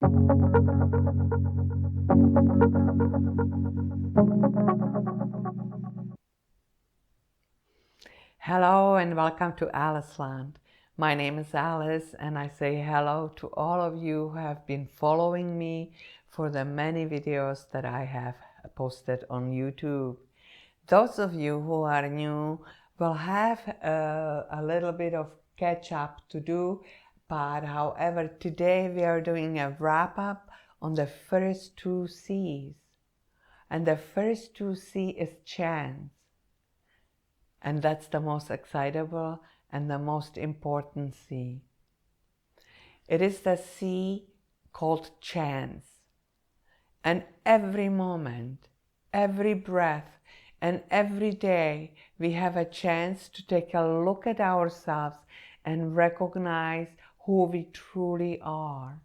Hello and welcome to Aliceland. My name is Alice and I say hello to all of you who have been following me for the many videos that I have posted on YouTube. Those of you who are new will have a little bit of catch up to do, but however today we are doing a wrap up on the first two C's. And the first two C is chance. And that's the most excitable and the most important C. It is the C called chance. And every moment, every breath, and every day we have a chance to take a look at ourselves and recognize who we truly are.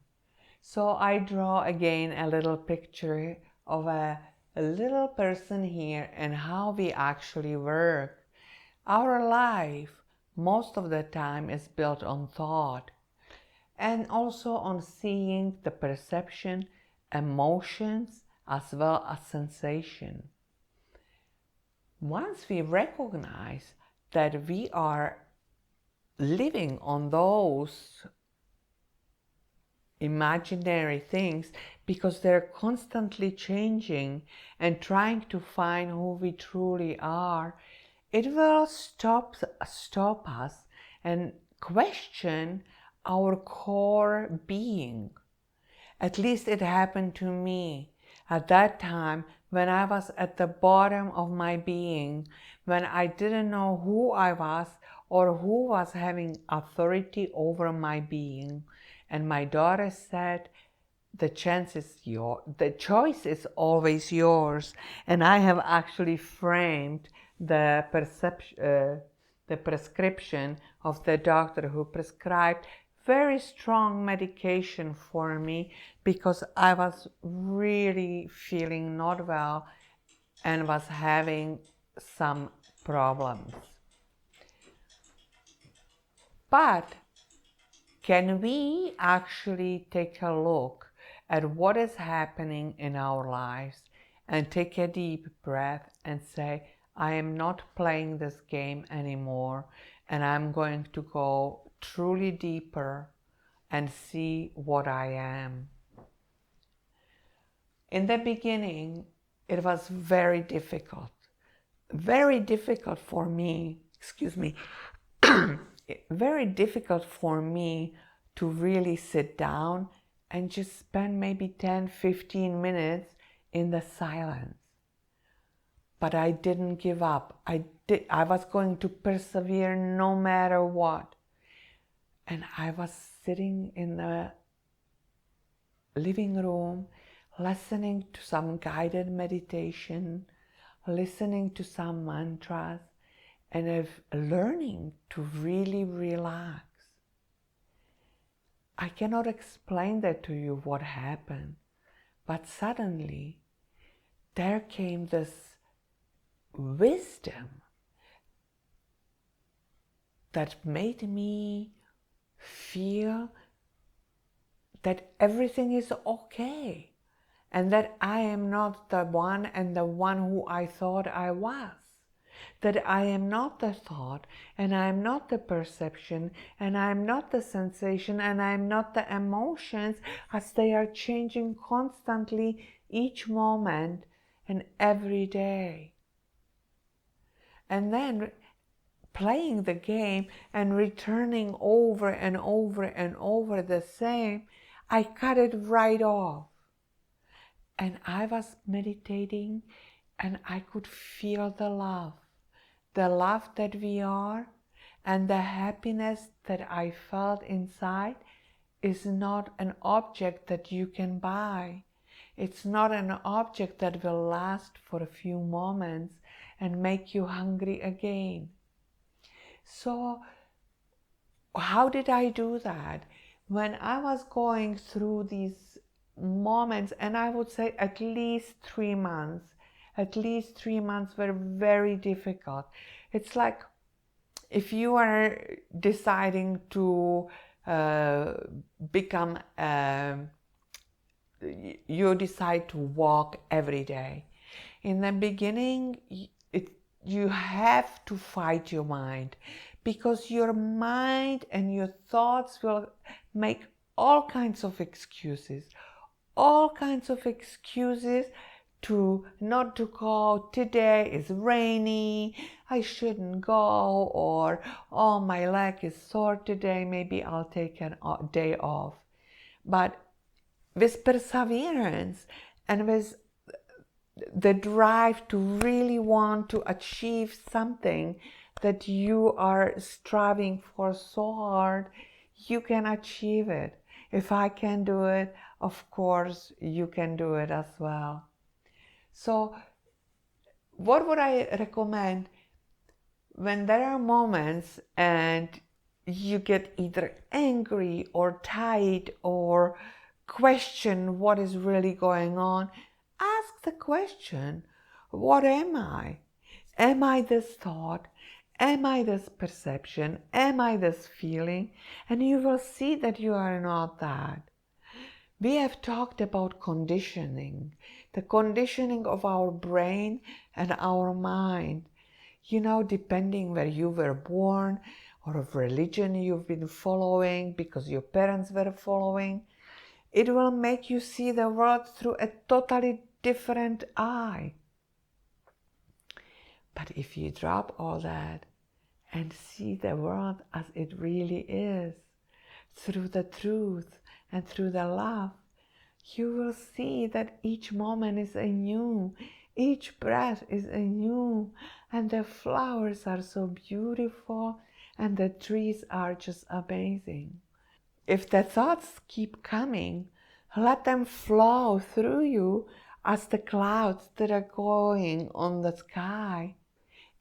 So I draw again a little picture of a little person here and how we actually work. Our life, most of the time, is built on thought and also on seeing the perception, emotions, as well as sensation. Once we recognize that we are living on those imaginary things because they're constantly changing and trying to find who we truly are, it will stop us and question our core being. At least it happened to me at that time when I was at the bottom of my being, when I didn't know who I was or who was having authority over my being. And my daughter said, the choice is always yours. And I have actually framed the prescription of the doctor who prescribed very strong medication for me because I was really feeling not well and was having some problems. But can we actually take a look at what is happening in our lives and take a deep breath and say, I am not playing this game anymore and I'm going to go truly deeper and see what I am. In the beginning, it was very difficult for me, very difficult for me to really sit down and just spend maybe 10-15 minutes in the silence. But I didn't give up. I was going to persevere no matter what. And I was sitting in the living room, listening to some guided meditation, listening to some mantras, and learning to really relax. I cannot explain that to you what happened, but suddenly there came this wisdom that made me feel that everything is okay and that I am not the one and the one who I thought I was. That I am not the thought, and I am not the perception, and I am not the sensation, and I am not the emotions, as they are changing constantly each moment and every day. And then playing the game and returning over and over and over the same, I cut it right off. And I was meditating and I could feel the love that we are, and the happiness that I felt inside is not an object that you can buy. It's not an object that will last for a few moments and make you hungry again. So how did I do that? When I was going through these moments, and I would say at least 3 months were very difficult. It's like if you are deciding to become a you decide to walk every day. In the beginning, you have to fight your mind, because your mind and your thoughts will make all kinds of excuses, to not to go. Today is rainy, I shouldn't go, or oh, my leg is sore today, maybe I'll take a day off. But with perseverance and with the drive to really want to achieve something that you are striving for so hard, you can achieve it. If I can do it, of course you can do it as well. So what would I recommend? When there are moments and you get either angry or tired or question what is really going on, ask the question, what am I? Am I this thought? Am I this perception? Am I this feeling? And you will see that you are not that. We have talked about conditioning, the conditioning of our brain and our mind. You know, depending where you were born or of religion you've been following because your parents were following, it will make you see the world through a totally different eye. But if you drop all that and see the world as it really is, through the truth and through the love, you will see that each moment is anew, each breath is anew, and the flowers are so beautiful, and the trees are just amazing. If the thoughts keep coming, let them flow through you as the clouds that are going on the sky.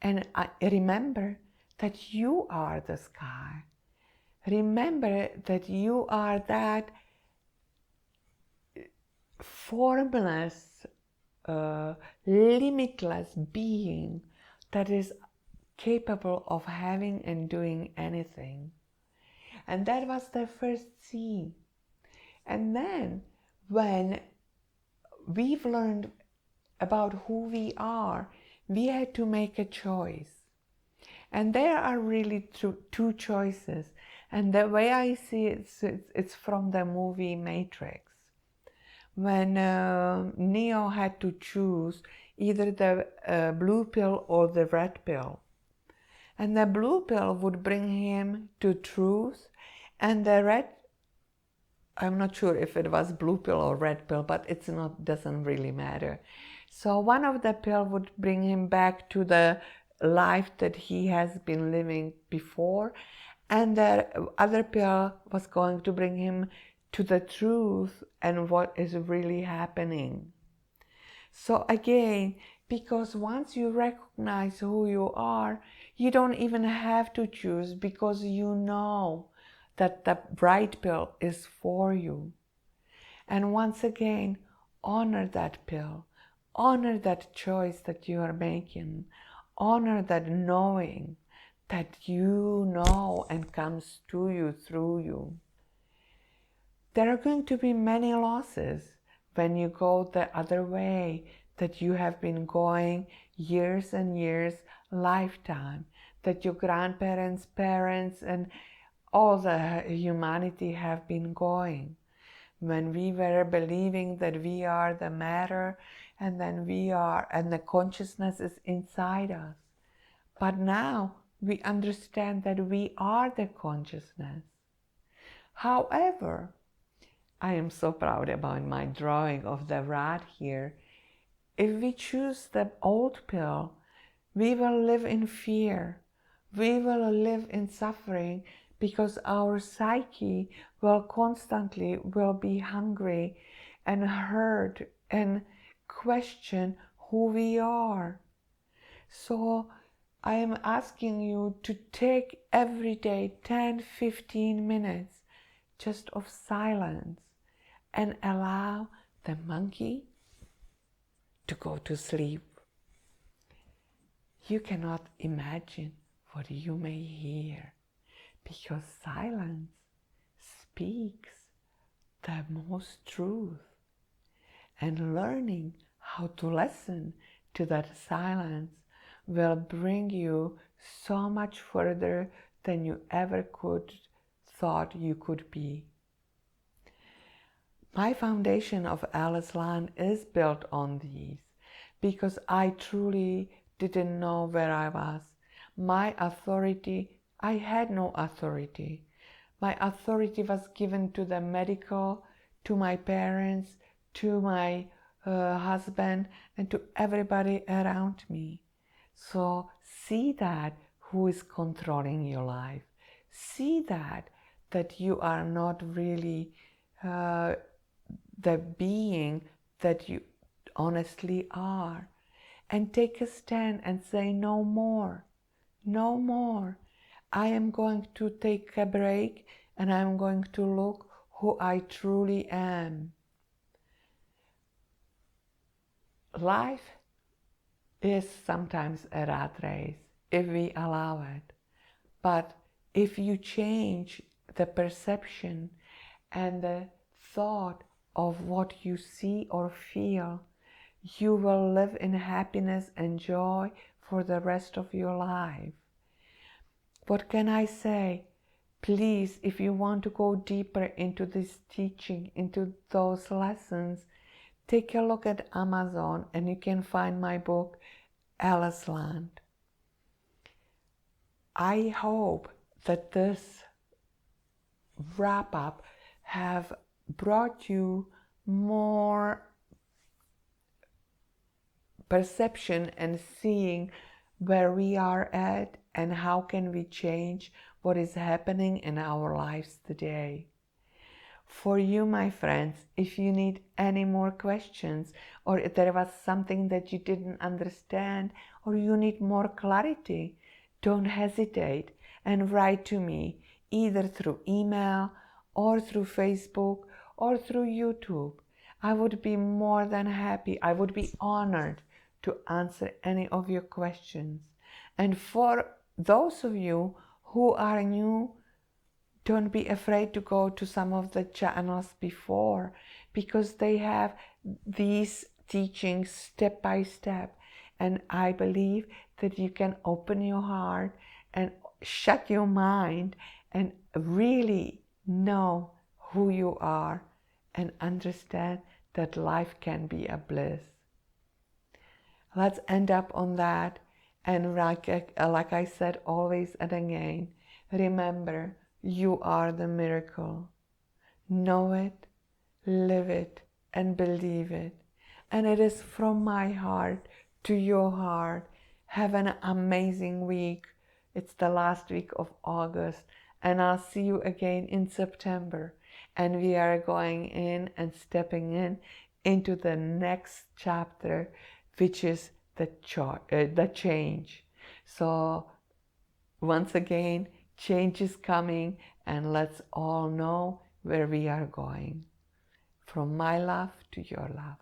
And remember that you are the sky. Remember that you are that formless, limitless being that is capable of having and doing anything. And that was the first scene. And then when we've learned about who we are, we had to make a choice. And there are really two choices. And the way I see it, it's from the movie Matrix. When Neo had to choose either the blue pill or the red pill. And the blue pill would bring him to truth, and the red, I'm not sure if it was blue pill or red pill, but it's not, doesn't really matter. So one of the pill would bring him back to the life that he has been living before, and the other pill was going to bring him to the truth and what is really happening. So again, because once you recognize who you are, you don't even have to choose, because you know that the right pill is for you. And once again, honor that pill, honor that choice that you are making, honor that knowing that you know and comes to you through you. There are going to be many losses when you go the other way that you have been going years and years, lifetime, that your grandparents, parents, and all the humanity have been going. When we were believing that we are the matter, and then we are, and the consciousness is inside us. But now we understand that we are the consciousness. However, I am so proud about my drawing of the rat here. If we choose the old pill, we will live in fear. We will live in suffering, because our psyche will constantly be hungry and hurt and question who we are. So I am asking you to take every day 10-15 minutes just of silence and allow the monkey to go to sleep. You cannot imagine what you may hear, because silence speaks the most truth. And learning how to listen to that silence will bring you so much further than you ever could thought you could be. My foundation of Aliceland is built on these because I truly didn't know where I was. My authority, I had no authority. My authority was given to the medical, to my parents, to my husband, and to everybody around me. So see that who is controlling your life. See that you are not really the being that you honestly are. And take a stand and say, no more, no more. I am going to take a break and I'm going to look who I truly am. Life is sometimes a rat race if we allow it. But if you change the perception and the thought of what you see or feel, you will live in happiness and joy for the rest of your life. What can I say? Please, if you want to go deeper into this teaching, into those lessons, take a look at Amazon and you can find my book, Aliceland. I hope that this wrap-up have brought you more perception and seeing where we are at and how can we change what is happening in our lives today. For you, my friends, if you need any more questions, or if there was something that you didn't understand, or you need more clarity, don't hesitate and write to me either through email or through Facebook or through YouTube. I would be more than happy. I would be honored to answer any of your questions. And for those of you who are new, don't be afraid to go to some of the channels before, because they have these teachings step by step. And I believe that you can open your heart and shut your mind and really know who you are and understand that life can be a bliss. Let's end up on that. And like I said always and again, remember, you are the miracle. Know it, live it, and believe it. And it is from my heart to your heart. Have an amazing week. It's the last week of August, and I'll see you again in September. And we are going in and stepping in into the next chapter, which is the change. So once again, change is coming, and let's all know where we are going. From my love to your love.